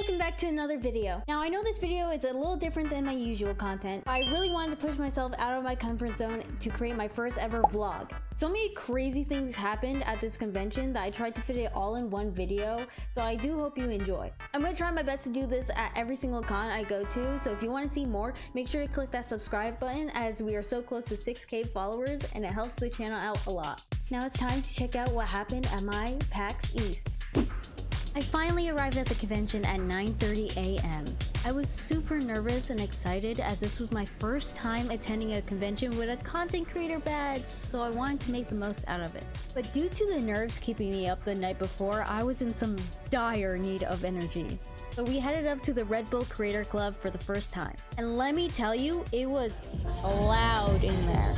welcome back to another video. Now I know this video is a little different than my usual content. I really wanted to push myself out of my comfort zone to create my first ever vlog. So many crazy things happened at this convention that I tried to fit it all in one video, so I do hope you enjoy. I'm gonna try my best to do this at every single con I go to, so if you want to see more, make sure to click that subscribe button as we are so close to 6K followers and it helps the channel out a lot. Now it's time to check out what happened at my PAX East. I finally arrived at the convention at 9:30 a.m. I was super nervous and excited as this was my first time attending a convention with a content creator badge, so I wanted to make the most out of it. But due to the nerves keeping me up the night before, I was in some dire need of energy. So we headed up to the Red Bull Creator Club for the first time. And let me tell you, it was loud in there.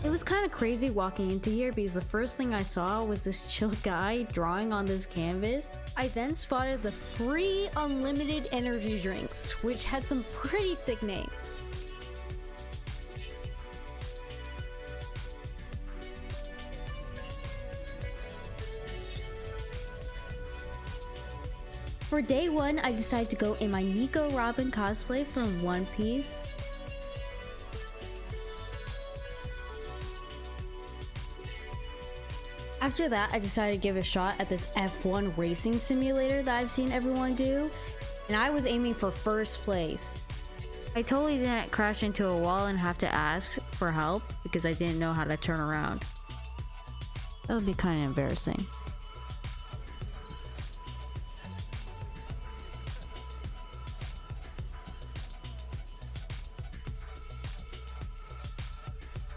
It was kind of crazy walking into here because the first thing I saw was this chill guy drawing on this canvas. I then spotted the free unlimited energy drinks, which had some pretty sick names. For day one, I decided to go in my Nico Robin cosplay from One Piece. After that, I decided to give a shot at this F1 racing simulator that I've seen everyone do, and I was aiming for first place. I totally didn't crash into a wall and have to ask for help because I didn't know how to turn around. That would be kind of embarrassing.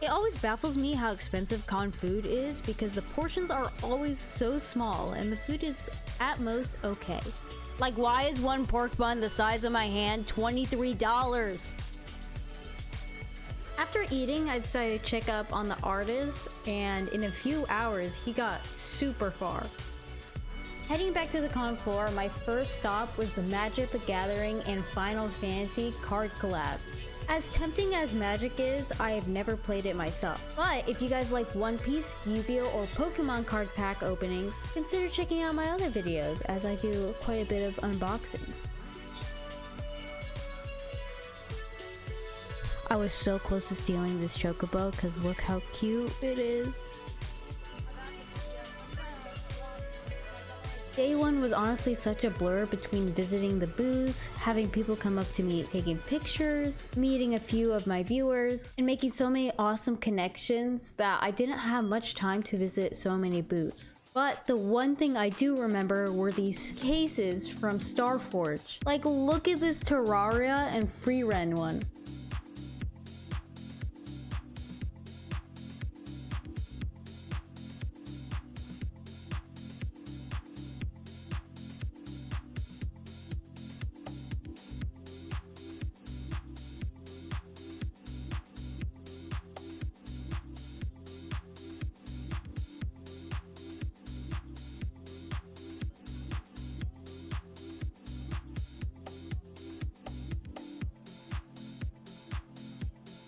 It always baffles me how expensive con food is because the portions are always so small and the food is at most okay. Like, why is one pork bun the size of my hand $23? After eating, I decided to check up on the artist, and in a few hours he got super far. Heading back to the con floor, my first stop was the Magic the Gathering and Final Fantasy card collab. As tempting as Magic is, I have never played it myself. But if you guys like One Piece, Yu-Gi-Oh, or Pokemon card pack openings, consider checking out my other videos as I do quite a bit of unboxings. I was so close to stealing this chocobo because look how cute it is. Day one was honestly such a blur between visiting the booths, having people come up to me taking pictures, meeting a few of my viewers, and making so many awesome connections that I didn't have much time to visit so many booths. But the one thing I do remember were these cases from Starforge. Like, look at this Terraria and Freeren one.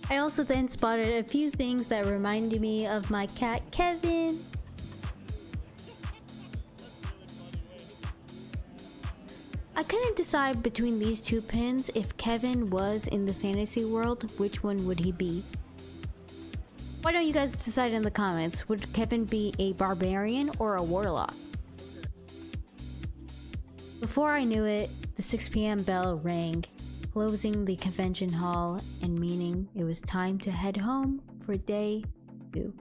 I also then spotted a few things that reminded me of my cat Kevin. I couldn't decide between these two pins. If Kevin was in the fantasy world, which one would he be? Why don't you guys decide in the comments? Would Kevin be a barbarian or a warlock? Before I knew it, the 6 p.m. bell rang, closing the convention hall and meaning it was time to head home for day 2.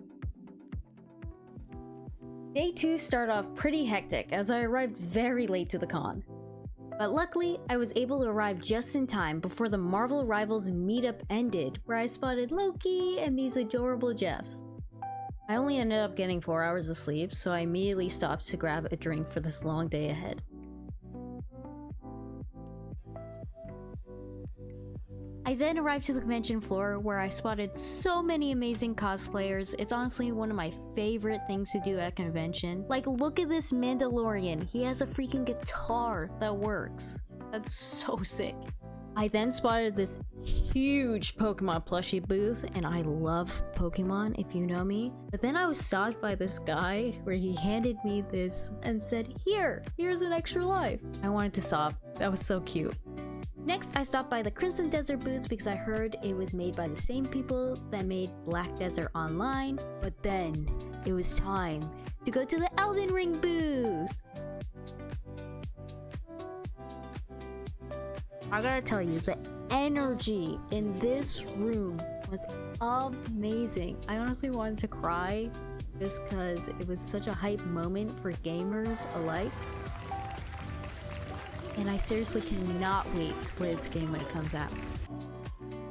Day 2 started off pretty hectic as I arrived very late to the con. But luckily, I was able to arrive just in time before the Marvel Rivals meetup ended, where I spotted Loki and these adorable Jeffs. I only ended up getting 4 hours of sleep, so I immediately stopped to grab a drink for this long day ahead. I then arrived to the convention floor where I spotted so many amazing cosplayers. It's honestly one of my favorite things to do at a convention. Like, look at this Mandalorian. He has a freaking guitar that works. That's so sick. I then spotted this huge Pokemon plushie booth, and I love Pokemon if you know me. But then I was stalked by this guy where he handed me this and said, here's an extra life. I wanted to sob. That was so cute. Next, I stopped by the Crimson Desert booth because I heard it was made by the same people that made Black Desert Online. But then it was time to go to the Elden Ring booth. I gotta tell you, the energy in this room was amazing. I honestly wanted to cry just because it was such a hype moment for gamers alike. And I seriously cannot wait to play this game when it comes out.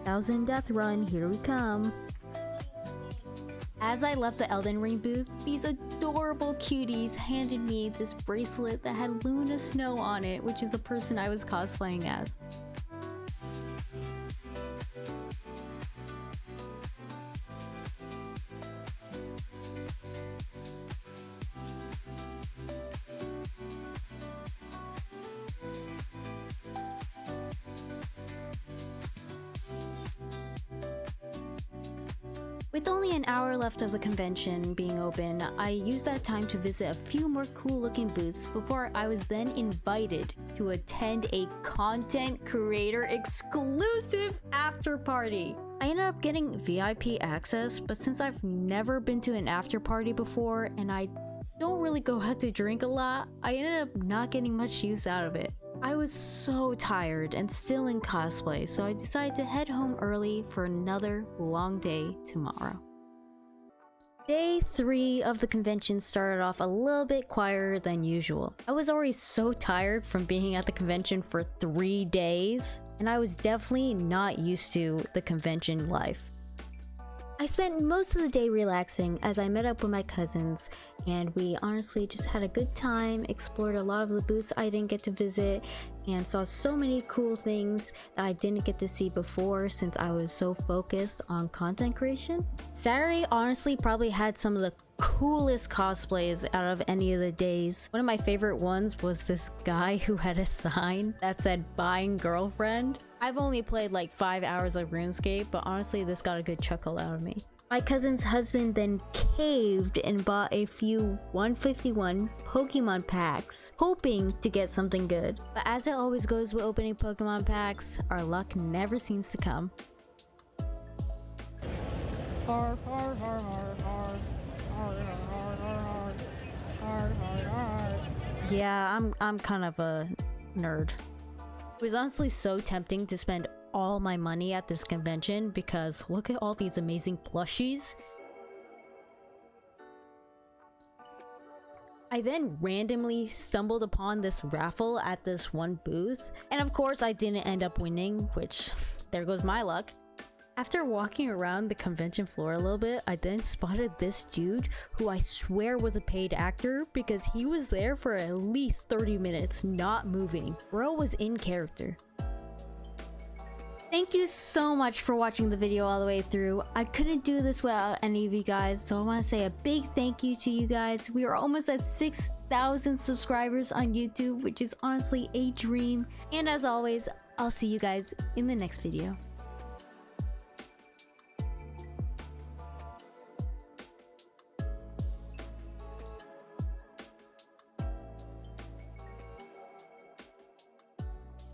Thousand Death Run, here we come. As I left the Elden Ring booth, these adorable cuties handed me this bracelet that had Luna Snow on it, which is the person I was cosplaying as. With only an hour left of the convention being open, I used that time to visit a few more cool looking booths before I was then invited to attend a content creator exclusive after party. I ended up getting VIP access, but since I've never been to an after party before and I don't really go out to drink a lot, I ended up not getting much use out of it. I was so tired and still in cosplay, so I decided to head home early for another long day tomorrow. Day 3 of the convention started off a little bit quieter than usual. I was already so tired from being at the convention for 3 days, and I was definitely not used to the convention life. I spent most of the day relaxing as I met up with my cousins, and we honestly just had a good time, explored a lot of the booths I didn't get to visit, and saw so many cool things that I didn't get to see before since I was so focused on content creation. Saturday honestly probably had some of the coolest cosplays out of any of the days. One of my favorite ones was this guy who had a sign that said "buying girlfriend." I've only played like 5 hours of RuneScape, but honestly this got a good chuckle out of me. My cousin's husband then caved and bought a few 151 Pokemon packs, hoping to get something good. But as it always goes with opening Pokemon packs, our luck never seems to come. Yeah, I'm kind of a nerd. It was honestly so tempting to spend all my money at this convention because look at all these amazing plushies. I then randomly stumbled upon this raffle at this one booth, and of course I didn't end up winning, which there goes my luck. After walking around the convention floor a little bit, I then spotted this dude who I swear was a paid actor because he was there for at least 30 minutes not moving. Bro was in character. Thank you so much for watching the video all the way through. I couldn't do this without any of you guys, so I want to say a big thank you to you guys. We are almost at 6,000 subscribers on YouTube, which is honestly a dream. And as always, I'll see you guys in the next video.